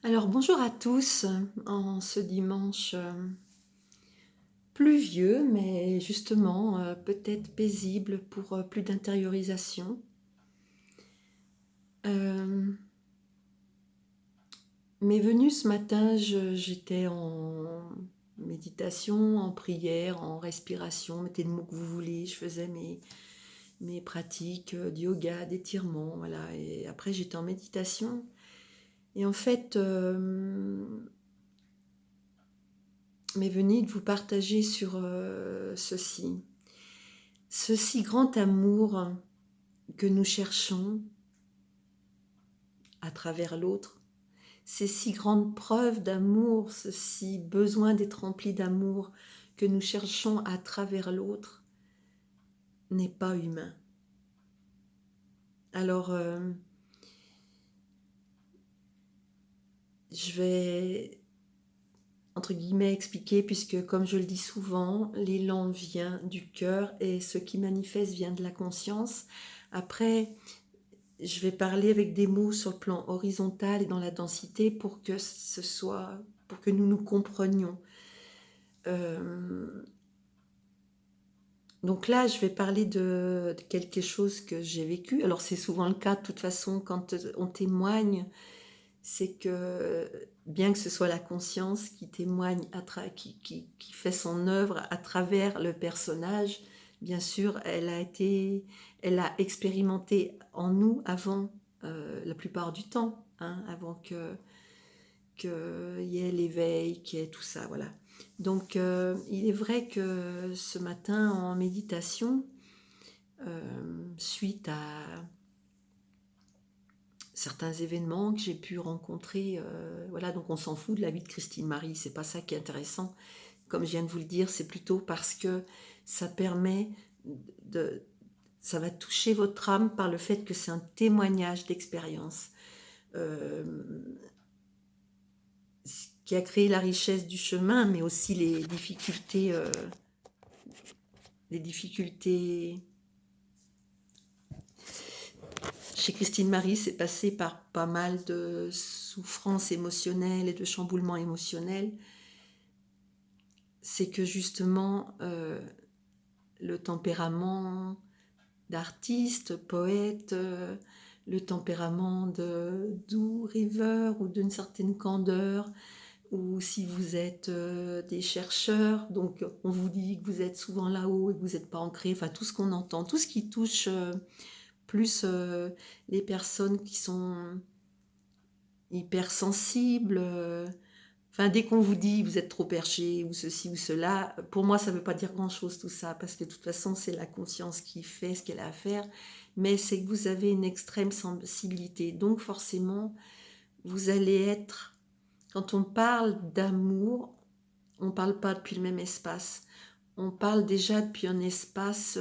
Alors bonjour à tous en ce dimanche pluvieux, mais justement peut-être paisible pour plus d'intériorisation. M'est venu ce matin, j'étais en méditation, en prière, en respiration, mettez le mot que vous voulez, je faisais mes pratiques de yoga, d'étirement, voilà. Et après j'étais en méditation. Et en fait, m'est venu de vous partager sur ceci. Ce si grand amour que nous cherchons à travers l'autre, ces si grandes preuves d'amour, ce si besoin d'être rempli d'amour que nous cherchons à travers l'autre, n'est pas humain. Alors, je vais, entre guillemets, expliquer, puisque comme je le dis souvent, l'élan vient du cœur et ce qui manifeste vient de la conscience. Après, je vais parler avec des mots sur le plan horizontal et dans la densité pour que pour que nous nous comprenions. Donc là, je vais parler de quelque chose que j'ai vécu. Alors c'est souvent le cas de toute façon quand on témoigne, c'est que bien que ce soit la conscience qui témoigne, qui fait son œuvre à travers le personnage, bien sûr, elle a expérimenté en nous avant, la plupart du temps, hein, avant qu'il y ait l'éveil, qu'il y ait tout ça, voilà. Donc, il est vrai que ce matin, en méditation, suite à certains événements que j'ai pu rencontrer, voilà, donc on s'en fout de la vie de Christine Marie, c'est pas ça qui est intéressant. Comme je viens de vous le dire, c'est plutôt parce que ça permet de, ça va toucher votre âme par le fait que c'est un témoignage d'expérience. Qui a créé la richesse du chemin, mais aussi les difficultés. Chez Christine Marie, c'est passé par pas mal de souffrances émotionnelles et de chamboulements émotionnels. C'est que justement, le tempérament d'artiste, poète, le tempérament de doux rêveur ou d'une certaine candeur, ou si vous êtes des chercheurs, donc on vous dit que vous êtes souvent là-haut et que vous n'êtes pas ancré, enfin tout ce qu'on entend, tout ce qui touche plus les personnes qui sont hypersensibles, enfin dès qu'on vous dit vous êtes trop perché ou ceci ou cela, pour moi ça ne veut pas dire grand-chose tout ça, parce que de toute façon c'est la conscience qui fait ce qu'elle a à faire, mais c'est que vous avez une extrême sensibilité, donc forcément vous allez être. Quand on parle d'amour, on ne parle pas depuis le même espace. On parle déjà depuis un espace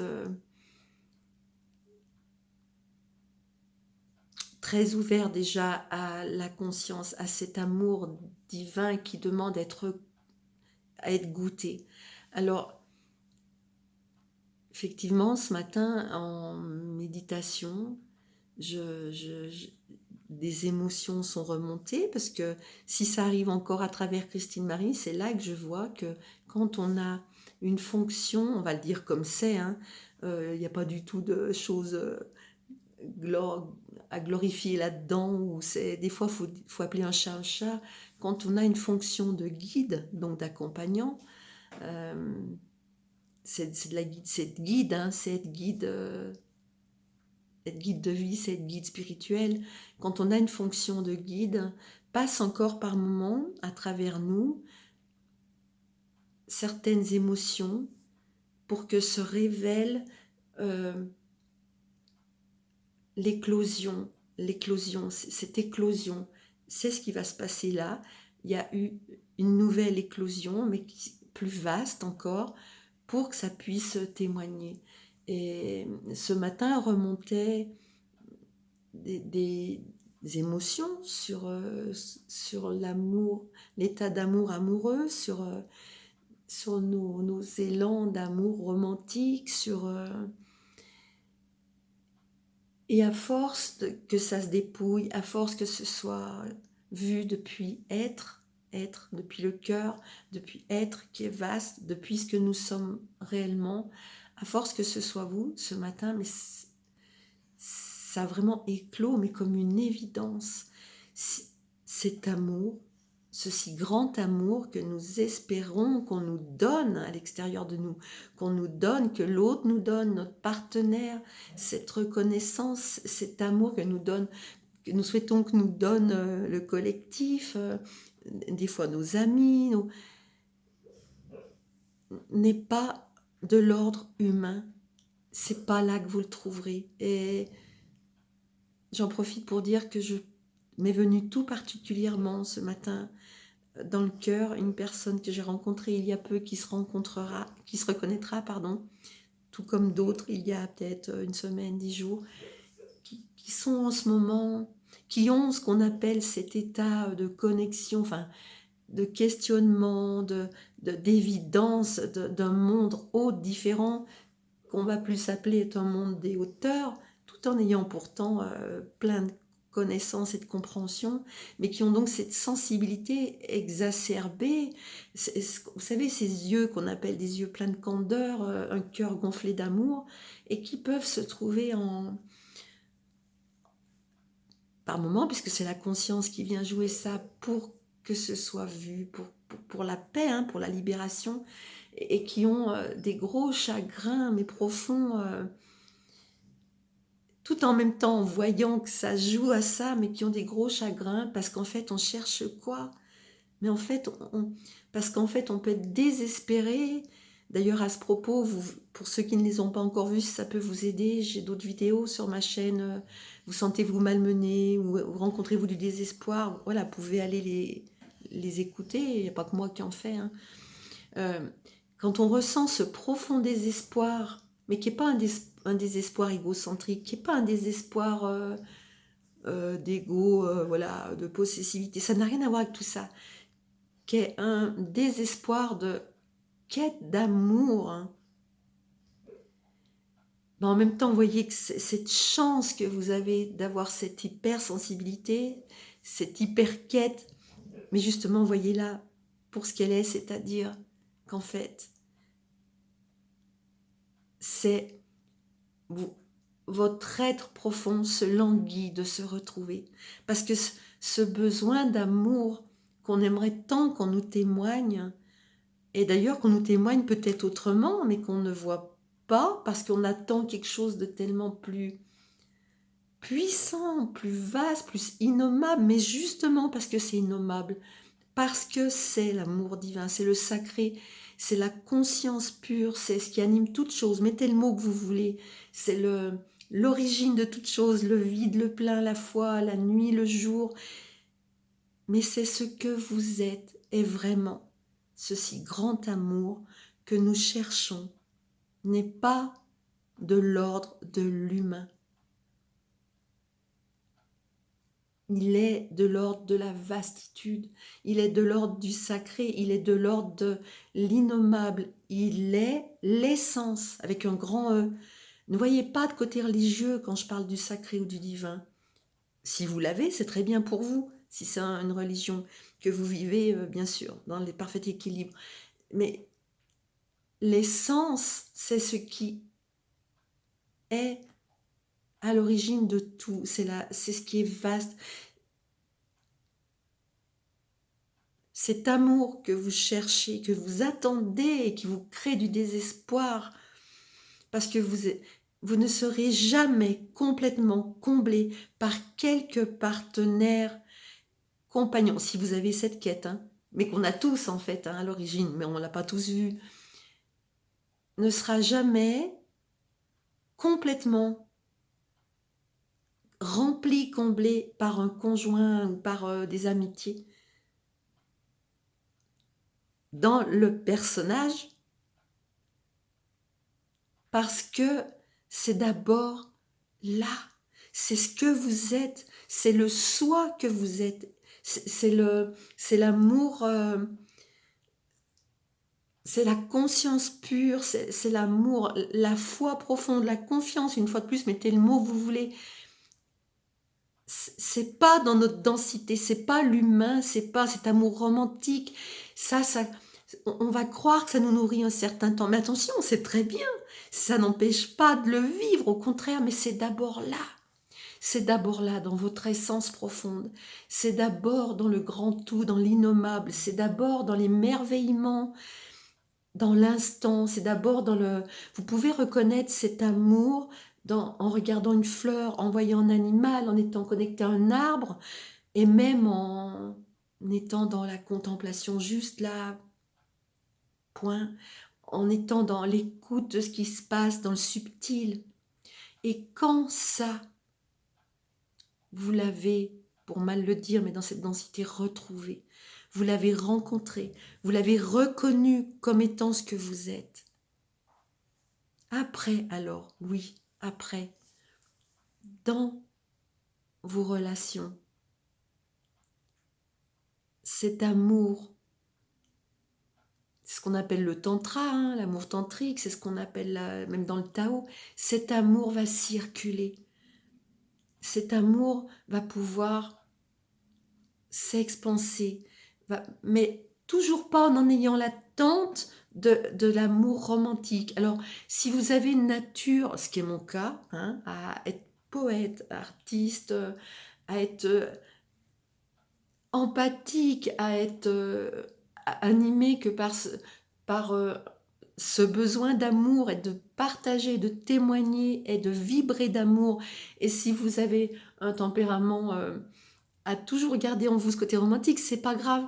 très ouvert déjà à la conscience, à cet amour divin qui demande à être goûté. Alors, effectivement, ce matin, en méditation, des émotions sont remontées parce que si ça arrive encore à travers Christine Marie, c'est là que je vois que quand on a une fonction, on va le dire comme c'est, hein, il n'y a pas du tout de choses à glorifier là-dedans, ou des fois faut appeler un chat un chat. Quand on a une fonction de guide, donc d'accompagnant, c'est de la guide, c'est guide, hein, c'est être guide. Être guide de vie, c'est être guide spirituel. Quand on a une fonction de guide, passe encore par moments à travers nous certaines émotions pour que se révèle euh, l'éclosion, cette éclosion. C'est ce qui va se passer là. Il y a eu une nouvelle éclosion, mais plus vaste encore, pour que ça puisse témoigner. Et ce matin remontait des émotions sur l'amour, l'état d'amour amoureux, sur nos élans d'amour romantique, et à force que ça se dépouille, à force que ce soit vu depuis être, depuis le cœur, depuis être qui est vaste, depuis ce que nous sommes réellement, à force que ce soit vous ce matin, mais ça a vraiment éclos, mais comme une évidence. Cet amour, ce si grand amour que nous espérons qu'on nous donne à l'extérieur de nous, qu'on nous donne, que l'autre nous donne, notre partenaire, cette reconnaissance, cet amour que nous donne, que nous souhaitons que nous donne le collectif, des fois nos amis, n'est pas de l'ordre humain. C'est pas là que vous le trouverez. Et j'en profite pour dire que je m'est venue tout particulièrement ce matin dans le cœur une personne que j'ai rencontrée il y a peu qui se reconnaîtra, tout comme d'autres il y a peut-être une semaine, 10 jours, qui sont en ce moment, qui ont ce qu'on appelle cet état de connexion, enfin de questionnement, d'évidence d'un monde haut différent, qu'on va plus appeler être un monde des hauteurs, tout en ayant pourtant plein de connaissances et de compréhension, mais qui ont donc cette sensibilité exacerbée. Vous savez, ces yeux qu'on appelle des yeux pleins de candeur, un cœur gonflé d'amour, et qui peuvent se trouver par moments, puisque c'est la conscience qui vient jouer ça pour que ce soit vu, pour la paix, pour la libération, et qui ont des gros chagrins, mais profonds, tout en même temps en voyant que ça joue à ça, mais qui ont des gros chagrins, parce qu'en fait, on cherche quoi? Mais en fait, parce qu'en fait, on peut être désespéré. D'ailleurs, à ce propos, pour ceux qui ne les ont pas encore vus, si ça peut vous aider, j'ai d'autres vidéos sur ma chaîne. Vous sentez-vous malmené ou rencontrez-vous du désespoir? Voilà, vous pouvez aller les écouter. Il n'y a pas que moi qui en fais. Quand on ressent ce profond désespoir, mais qui n'est pas un désespoir égocentrique, qui n'est pas un désespoir d'ego, voilà, de possessivité, ça n'a rien à voir avec tout ça, qui est un désespoir de quête d'amour. Mais en même temps, vous voyez que cette chance que vous avez d'avoir cette hypersensibilité, cette hyper-quête, mais justement, voyez là pour ce qu'elle est, c'est-à-dire qu'en fait, c'est votre être profond se languit de se retrouver. Parce que ce besoin d'amour qu'on aimerait tant qu'on nous témoigne, et d'ailleurs qu'on nous témoigne peut-être autrement, mais qu'on ne voit pas, parce qu'on attend quelque chose de tellement plus puissant, plus vaste, plus innommable, mais justement parce que c'est innommable, parce que c'est l'amour divin, c'est le sacré, c'est la conscience pure, c'est ce qui anime toute chose. Mettez le mot que vous voulez, c'est l'origine de toute chose, le vide, le plein, la foi, la nuit, le jour. Mais c'est ce que vous êtes, et vraiment, ce si grand amour que nous cherchons n'est pas de l'ordre de l'humain. Il est de l'ordre de la vastitude, il est de l'ordre du sacré, il est de l'ordre de l'innommable, il est l'essence, avec un grand E. Ne voyez pas de côté religieux quand je parle du sacré ou du divin. Si vous l'avez, c'est très bien pour vous, si c'est une religion que vous vivez, bien sûr, dans les parfaits équilibres. Mais l'essence, c'est ce qui est à l'origine de tout, c'est ce qui est vaste. Cet amour que vous cherchez, que vous attendez et qui vous crée du désespoir, parce que vous ne serez jamais complètement comblé par quelques partenaires compagnons, si vous avez cette quête, mais qu'on a tous en fait à l'origine, mais on ne l'a pas tous vu, ne sera jamais complètement rempli, comblé par un conjoint ou par des amitiés. Dans le personnage, parce que c'est d'abord là, c'est ce que vous êtes, c'est le soi que vous êtes, c'est l'amour, c'est la conscience pure, c'est l'amour, la foi profonde, la confiance, une fois de plus, mettez le mot que vous voulez. c'est pas dans notre densité, c'est pas l'humain, c'est pas cet amour romantique. Ça, on va croire que ça nous nourrit un certain temps. Mais attention, c'est très bien. Ça n'empêche pas de le vivre, au contraire, mais c'est d'abord là. C'est d'abord là, dans votre essence profonde. C'est d'abord dans le grand tout, dans l'innommable. C'est d'abord dans l'émerveillement, dans l'instant. C'est d'abord dans le... Vous pouvez reconnaître cet amour en regardant une fleur, en voyant un animal, en étant connecté à un arbre, et même en étant dans la contemplation juste là, point, en étant dans l'écoute de ce qui se passe dans le subtil. Et quand ça, vous l'avez, pour mal le dire, mais dans cette densité retrouvée, vous l'avez rencontré, vous l'avez reconnu comme étant ce que vous êtes. Après, alors, oui, après, dans vos relations, cet amour, c'est ce qu'on appelle le tantra, hein, l'amour tantrique, c'est ce qu'on appelle, même dans le Tao, cet amour va circuler. Cet amour va pouvoir s'expanser, mais toujours pas en ayant l'attente de l'amour romantique. Alors, si vous avez une nature, ce qui est mon cas, hein, à être poète, artiste, à être empathique, à être animé que par ce besoin d'amour et de partager, de témoigner et de vibrer d'amour. Et si vous avez un tempérament à toujours garder en vous ce côté romantique, c'est pas grave.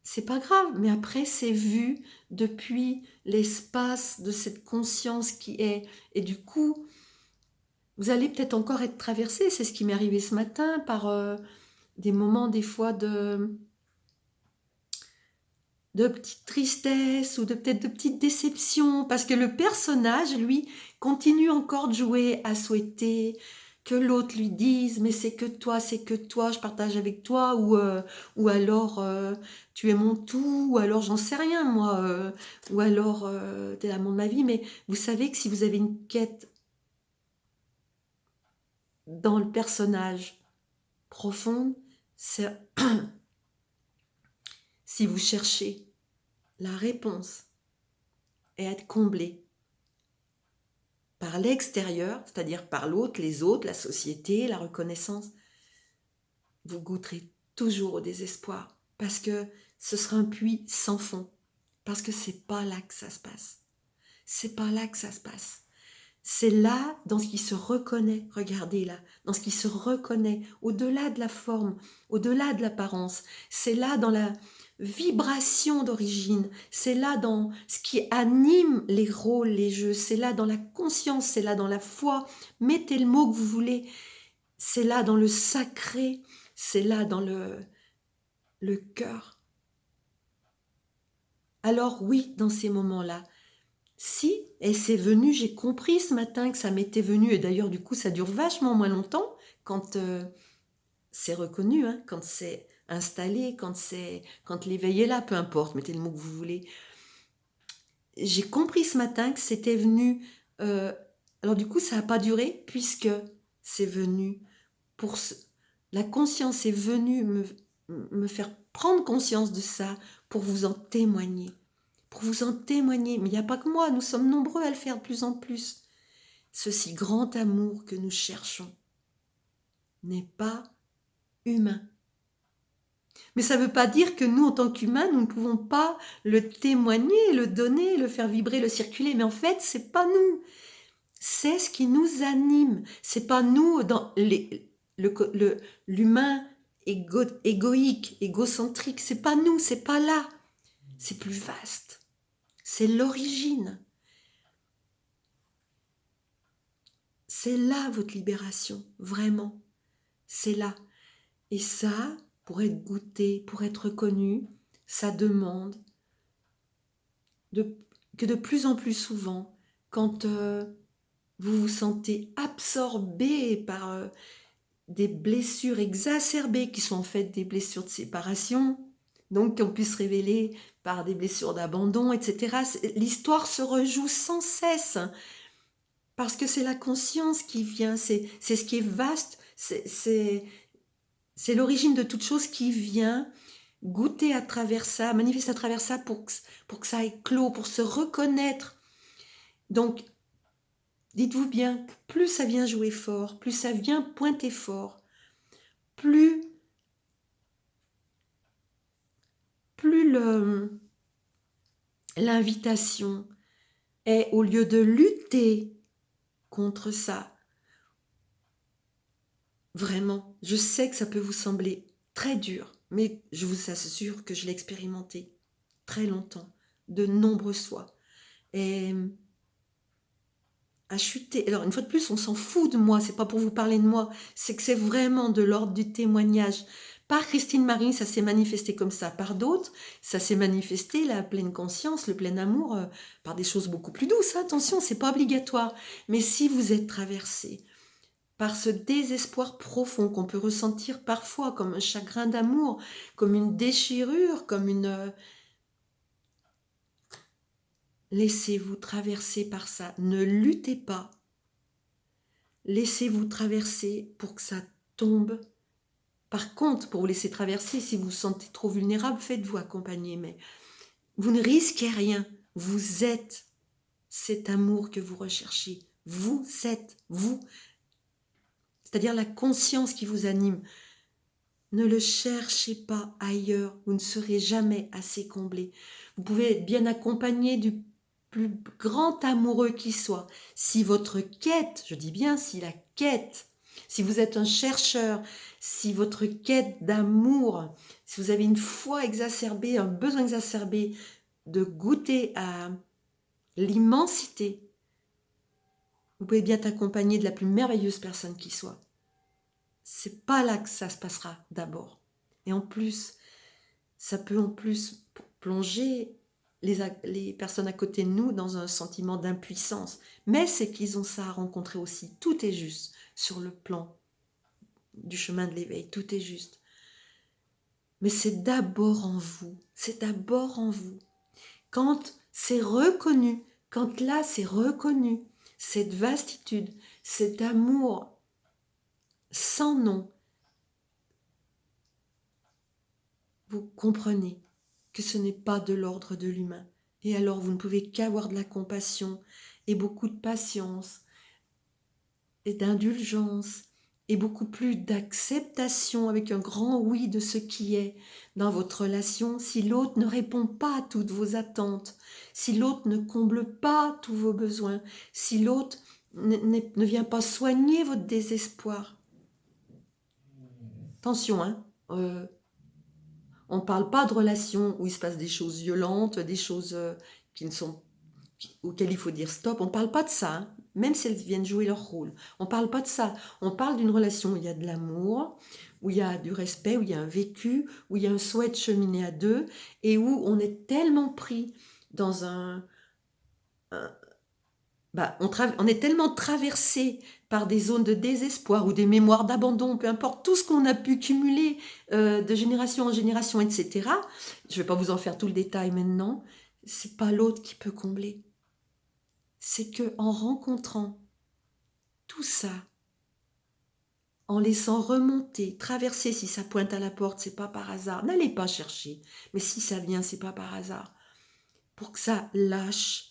C'est pas grave, mais après c'est vu depuis l'espace de cette conscience qui est. Et du coup, vous allez peut-être encore être traversé, c'est ce qui m'est arrivé ce matin, par des moments des fois de petite tristesse ou peut-être de petite déception, parce que le personnage, lui, continue encore de jouer à souhaiter que l'autre lui dise mais c'est que toi, je partage avec toi, ou alors tu es mon tout, ou alors j'en sais rien moi, ou alors t'es l'amour de ma vie. Mais vous savez que si vous avez une quête dans le personnage profonde, c'est si vous cherchez la réponse et être comblé par l'extérieur, c'est-à-dire par l'autre, les autres, la société, la reconnaissance, vous goûterez toujours au désespoir, parce que ce sera un puits sans fond, parce que c'est pas là que ça se passe. C'est pas là que ça se passe. C'est là, dans ce qui se reconnaît, regardez là, dans ce qui se reconnaît, au-delà de la forme, au-delà de l'apparence. C'est là dans la vibration d'origine, c'est là dans ce qui anime les rôles, les jeux, c'est là dans la conscience, c'est là dans la foi. Mettez le mot que vous voulez, c'est là dans le sacré, c'est là dans le cœur. Alors oui, dans ces moments-là, si, et c'est venu, j'ai compris ce matin que ça m'était venu, et d'ailleurs du coup ça dure vachement moins longtemps quand c'est reconnu, hein, quand c'est installé, quand l'éveil est là, peu importe, mettez le mot que vous voulez. J'ai compris ce matin que c'était venu, alors du coup ça n'a pas duré puisque c'est venu pour la conscience est venue me faire prendre conscience de ça pour vous en témoigner. Pour vous en témoigner. Mais il n'y a pas que moi, nous sommes nombreux à le faire de plus en plus. Ce si grand amour que nous cherchons n'est pas humain. Mais ça ne veut pas dire que nous, en tant qu'humains, nous ne pouvons pas le témoigner, le donner, le faire vibrer, le circuler. Mais en fait, c'est pas nous. C'est ce qui nous anime. C'est pas nous dans l'humain égoïque, égocentrique. C'est pas nous, c'est pas là. C'est plus vaste. C'est l'origine. C'est là votre libération, vraiment. C'est là. Et ça, pour être goûté, pour être reconnu, ça demande que de plus en plus souvent, quand vous vous sentez absorbé par des blessures exacerbées qui sont en fait des blessures de séparation, donc qu'on puisse révéler par des blessures d'abandon, etc. L'histoire se rejoue sans cesse, parce que c'est la conscience qui vient, c'est ce qui est vaste, C'est l'origine de toute chose qui vient goûter à travers ça, manifester à travers ça pour que ça éclot, pour se reconnaître. Donc, dites-vous bien, plus ça vient jouer fort, plus ça vient pointer fort, plus l'invitation est, au lieu de lutter contre ça, vraiment, je sais que ça peut vous sembler très dur, mais je vous assure que je l'ai expérimenté très longtemps, de nombreuses fois. Et à chuter. Alors, une fois de plus, on s'en fout de moi, c'est pas pour vous parler de moi, c'est que c'est vraiment de l'ordre du témoignage. Par Christine Marie, ça s'est manifesté comme ça. Par d'autres, ça s'est manifesté, la pleine conscience, le plein amour, par des choses beaucoup plus douces. Attention, c'est pas obligatoire. Mais si vous êtes traversé par ce désespoir profond qu'on peut ressentir parfois comme un chagrin d'amour, comme une déchirure, comme une... Laissez-vous traverser par ça. Ne luttez pas. Laissez-vous traverser pour que ça tombe. Par contre, pour vous laisser traverser, si vous vous sentez trop vulnérable, faites-vous accompagner. Mais vous ne risquez rien. Vous êtes cet amour que vous recherchez. Vous êtes vous. C'est-à-dire la conscience qui vous anime. Ne le cherchez pas ailleurs. Vous ne serez jamais assez comblé. Vous pouvez être bien accompagné du plus grand amoureux qui soit. Si votre quête, je dis bien si la quête, si vous êtes un chercheur, si votre quête d'amour, si vous avez une foi exacerbée, un besoin exacerbé de goûter à l'immensité, vous pouvez bien être accompagné de la plus merveilleuse personne qui soit. C'est pas là que ça se passera d'abord. Et en plus, ça peut en plus plonger les personnes à côté de nous dans un sentiment d'impuissance. Mais c'est qu'ils ont ça à rencontrer aussi. Tout est juste sur le plan du chemin de l'éveil. Tout est juste. Mais c'est d'abord en vous. C'est d'abord en vous. Quand c'est reconnu, quand là c'est reconnu, cette vastitude, cet amour sans nom, vous comprenez que ce n'est pas de l'ordre de l'humain. Et alors vous ne pouvez qu'avoir de la compassion et beaucoup de patience et d'indulgence et beaucoup plus d'acceptation avec un grand oui de ce qui est dans votre relation si l'autre ne répond pas à toutes vos attentes, si l'autre ne comble pas tous vos besoins, si l'autre ne vient pas soigner votre désespoir. Attention, hein, on ne parle pas de relations où il se passe des choses violentes, des choses auxquelles il faut dire stop. On ne parle pas de ça, hein, même si elles viennent jouer leur rôle. On ne parle pas de ça. On parle d'une relation où il y a de l'amour, où il y a du respect, où il y a un vécu, où il y a un souhait de cheminer à deux, et où on est tellement pris dans on est tellement traversé par des zones de désespoir ou des mémoires d'abandon, peu importe, tout ce qu'on a pu cumuler de génération en génération, etc. Je ne vais pas vous en faire tout le détail maintenant. C'est pas l'autre qui peut combler. C'est que en rencontrant tout ça, en laissant remonter, traverser, si ça pointe à la porte, c'est pas par hasard. N'allez pas chercher, mais si ça vient, c'est pas par hasard. Pour que ça lâche,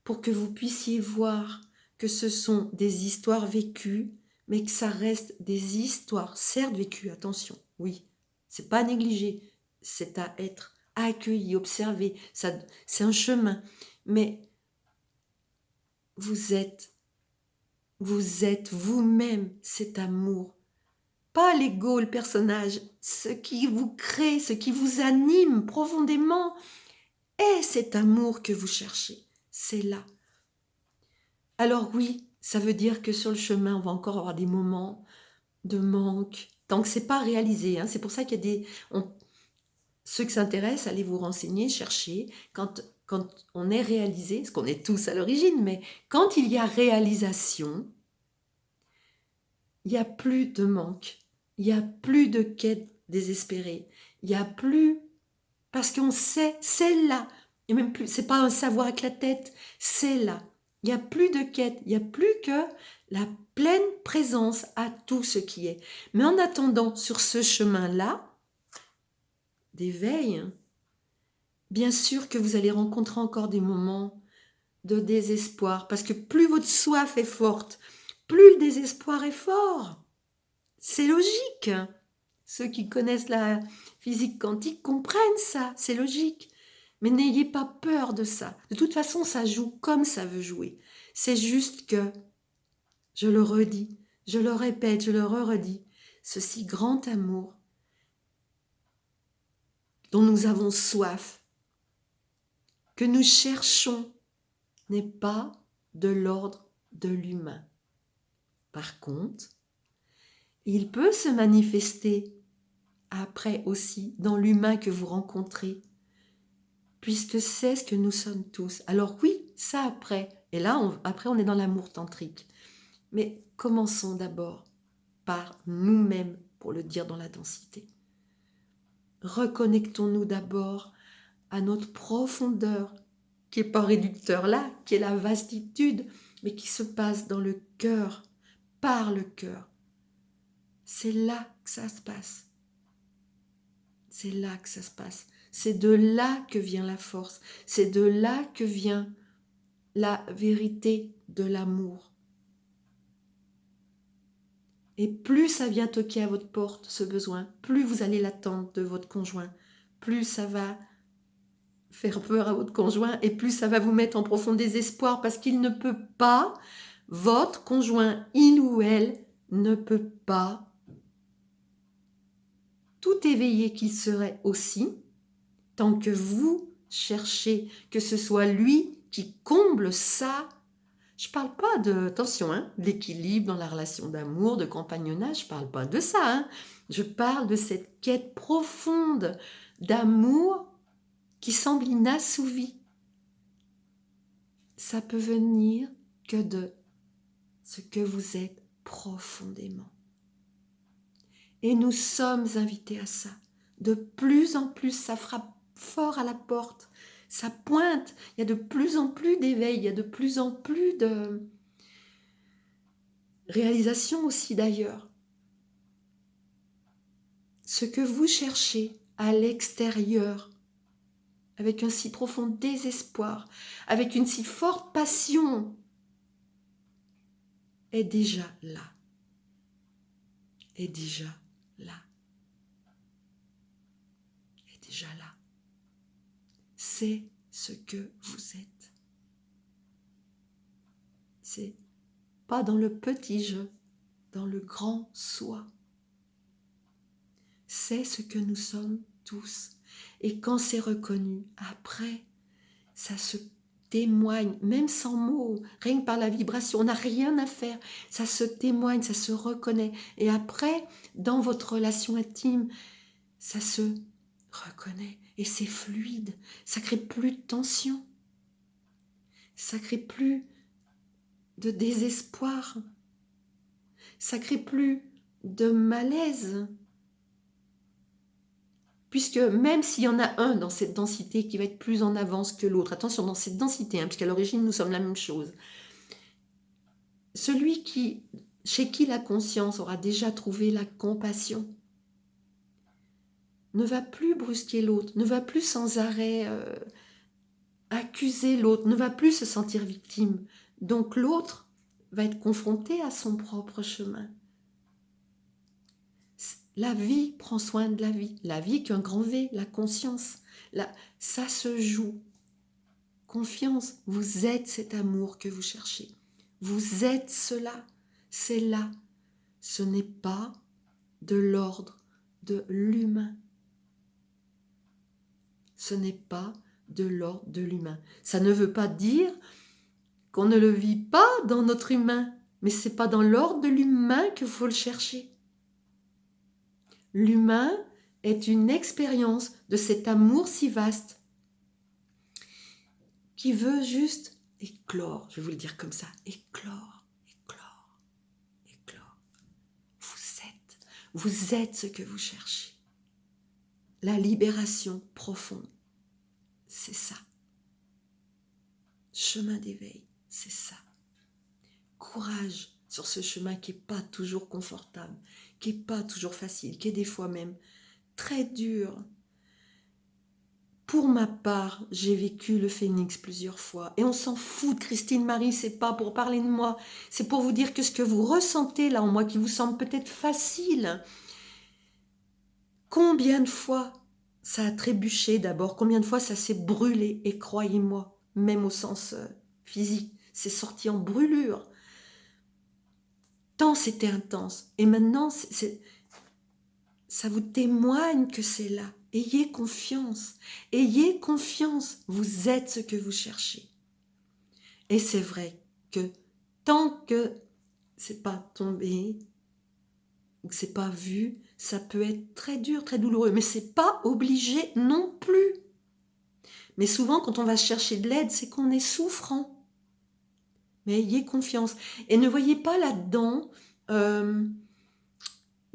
pour que vous puissiez voir que ce sont des histoires vécues, mais que ça reste des histoires, certes vécues, attention, oui, c'est pas négligé, c'est à être accueilli, observé, c'est un chemin, mais vous êtes vous-même cet amour, pas l'ego, le personnage, ce qui vous crée, ce qui vous anime profondément est cet amour que vous cherchez, c'est là. Alors oui, ça veut dire que sur le chemin, on va encore avoir des moments de manque, tant que c'est pas réalisé. Hein. C'est pour ça qu'il y a ceux qui s'intéressent, allez vous renseigner, chercher. Quand on est réalisé, parce qu'on est tous à l'origine, mais quand il y a réalisation, il n'y a plus de manque, il n'y a plus de quête désespérée, il n'y a plus... Parce qu'on sait, c'est là. Et même plus, c'est pas un savoir avec la tête, c'est là. Il n'y a plus de quête, il n'y a plus que la pleine présence à tout ce qui est. Mais en attendant, sur ce chemin-là, d'éveil, bien sûr que vous allez rencontrer encore des moments de désespoir, parce que plus votre soif est forte, plus le désespoir est fort. C'est logique. Ceux qui connaissent la physique quantique comprennent ça, c'est logique. Mais n'ayez pas peur de ça. De toute façon, ça joue comme ça veut jouer. C'est juste que, je le redis, je le répète, je le redis, ce si grand amour dont nous avons soif, que nous cherchons, n'est pas de l'ordre de l'humain. Par contre, il peut se manifester après aussi dans l'humain que vous rencontrez, puisque c'est ce que nous sommes tous. Alors oui, ça après, et là après on est dans l'amour tantrique. Mais commençons d'abord par nous-mêmes, pour le dire dans la densité. Reconnectons-nous d'abord à notre profondeur, qui n'est pas réducteur là, qui est la vastitude, mais qui se passe dans le cœur, par le cœur. C'est là que ça se passe. C'est là que ça se passe. C'est de là que vient la force. C'est de là que vient la vérité de l'amour. Et plus ça vient toquer à votre porte, ce besoin, plus vous allez l'attendre de votre conjoint, plus ça va faire peur à votre conjoint et plus ça va vous mettre en profond désespoir parce qu'il ne peut pas, votre conjoint, il ou elle, ne peut pas, tout éveillé qu'il serait aussi, tant que vous cherchez que ce soit lui qui comble ça. Je parle pas de, attention, l'équilibre dans la relation d'amour, de compagnonnage, je parle pas de ça. Je parle de cette quête profonde d'amour qui semble inassouvie. Ça peut venir que de ce que vous êtes profondément. Et nous sommes invités à ça. De plus en plus, ça frappe fort à la porte. Ça pointe. Il y a de plus en plus d'éveil. Il y a de plus en plus de réalisation aussi d'ailleurs. Ce que vous cherchez à l'extérieur, avec un si profond désespoir, avec une si forte passion, est déjà là. Est déjà là. Est déjà là. C'est ce que vous êtes. C'est pas dans le petit jeu, dans le grand soi. C'est ce que nous sommes tous. Et quand c'est reconnu, après, ça se témoigne, même sans mots, rien que par la vibration, on n'a rien à faire. Ça se témoigne, ça se reconnaît. Et après, dans votre relation intime, ça se reconnaît. Et c'est fluide. Ça crée plus de tension. Ça crée plus de désespoir. Ça crée plus de malaise. Puisque même s'il y en a un dans cette densité qui va être plus en avance que l'autre, attention dans cette densité, puisqu'à l'origine nous sommes la même chose, celui chez qui la conscience aura déjà trouvé la compassion ne va plus brusquer l'autre, ne va plus sans arrêt accuser l'autre, ne va plus se sentir victime. Donc l'autre va être confronté à son propre chemin. La vie prend soin de la vie. La vie qu'un grand V, la conscience. Ça se joue. Confiance, vous êtes cet amour que vous cherchez. Vous êtes cela. C'est là. Ce n'est pas de l'ordre de l'humain. Ce n'est pas de l'ordre de l'humain. Ça ne veut pas dire qu'on ne le vit pas dans notre humain, mais ce n'est pas dans l'ordre de l'humain qu'il faut le chercher. L'humain est une expérience de cet amour si vaste qui veut juste éclore, je vais vous le dire comme ça, éclore, éclore, éclore. Vous êtes ce que vous cherchez. La libération profonde, c'est ça. Chemin d'éveil, c'est ça. Courage sur ce chemin qui n'est pas toujours confortable, qui n'est pas toujours facile, qui est des fois même très dur. Pour ma part, j'ai vécu le phénix plusieurs fois. Et on s'en fout de Christine Marie, c'est pas pour parler de moi. C'est pour vous dire que ce que vous ressentez là en moi, qui vous semble peut-être facile, combien de fois ça a trébuché d'abord, combien de fois ça s'est brûlé. Et croyez-moi, même au sens physique, c'est sorti en brûlure. Tant c'était intense. Et maintenant, ça vous témoigne que c'est là. Ayez confiance. Ayez confiance. Vous êtes ce que vous cherchez. Et c'est vrai que tant que c'est pas tombé, ou que c'est pas vu, ça peut être très dur, très douloureux. Mais c'est pas obligé non plus. Mais souvent, quand on va chercher de l'aide, c'est qu'on est souffrant. Mais ayez confiance. Et ne voyez pas là-dedans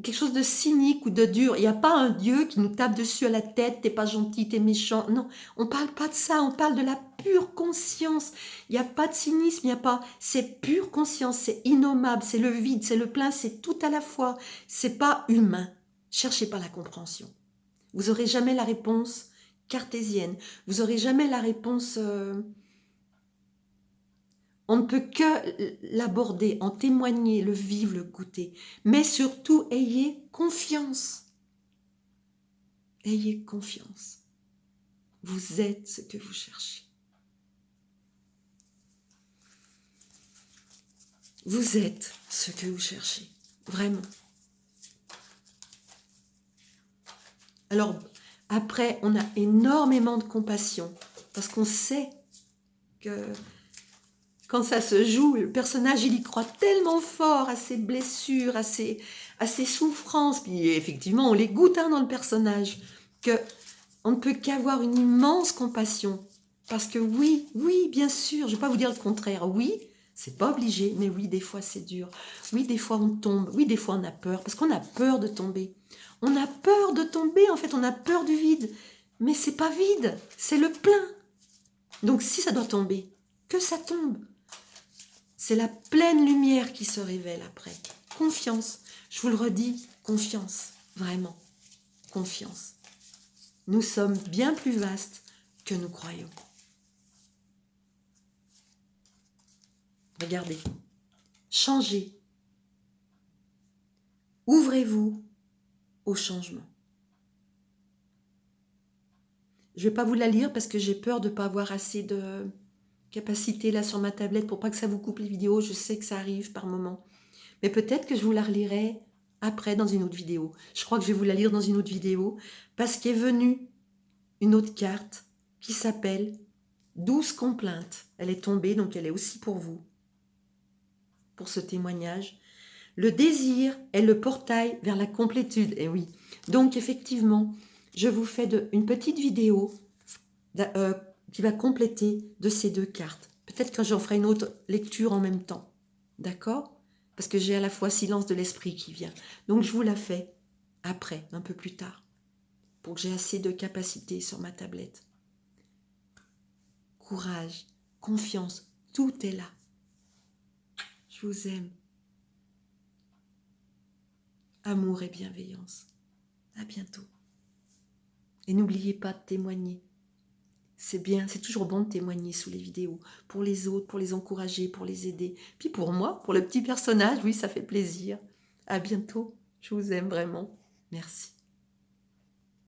quelque chose de cynique ou de dur. Il n'y a pas un Dieu qui nous tape dessus à la tête, t'es pas gentil, t'es méchant. Non, on parle pas de ça, on parle de la pure conscience. Il n'y a pas de cynisme, il n'y a pas... C'est pure conscience, c'est innommable, c'est le vide, c'est le plein, c'est tout à la fois. C'est pas humain. Cherchez pas la compréhension. Vous aurez jamais la réponse cartésienne. Vous aurez jamais la réponse... On ne peut que l'aborder, en témoigner, le vivre, le goûter. Mais surtout, ayez confiance. Ayez confiance. Vous êtes ce que vous cherchez. Vous êtes ce que vous cherchez. Vraiment. Alors, après, on a énormément de compassion. Parce qu'on sait que quand ça se joue, le personnage, il y croit tellement fort à ses blessures, à ses souffrances. Puis effectivement, on les goûte dans le personnage. On ne peut qu'avoir une immense compassion. Parce que oui, bien sûr, je ne vais pas vous dire le contraire. Oui, c'est pas obligé, mais oui, des fois c'est dur. Oui, des fois on tombe. Oui, des fois on a peur. Parce qu'on a peur de tomber. On a peur de tomber, en fait, on a peur du vide. Mais c'est pas vide, c'est le plein. Donc si ça doit tomber, que ça tombe. C'est la pleine lumière qui se révèle après. Confiance. Je vous le redis, confiance. Vraiment, confiance. Nous sommes bien plus vastes que nous croyons. Regardez. Changez. Ouvrez-vous au changement. Je ne vais pas vous la lire parce que j'ai peur de ne pas avoir assez de capacité là sur ma tablette pour pas que ça vous coupe les vidéos. Je sais que ça arrive par moment. Mais peut-être que je vous la relirai après dans une autre vidéo. Je crois que je vais vous la lire dans une autre vidéo parce qu'est venue une autre carte qui s'appelle 12 complaintes. Elle est tombée, donc elle est aussi pour vous, pour ce témoignage. Le désir est le portail vers la complétude. Et oui, donc effectivement, je vous fais une petite vidéo qui va compléter de ces deux cartes. Peut-être que j'en ferai une autre lecture en même temps. D'accord ? Parce que j'ai à la fois silence de l'esprit qui vient. Donc je vous la fais après, un peu plus tard, pour que j'ai assez de capacité sur ma tablette. Courage, confiance, tout est là. Je vous aime. Amour et bienveillance. À bientôt. Et n'oubliez pas de témoigner. C'est bien, c'est toujours bon de témoigner sous les vidéos. Pour les autres, pour les encourager, pour les aider. Puis pour moi, pour le petit personnage, oui, ça fait plaisir. À bientôt. Je vous aime vraiment. Merci.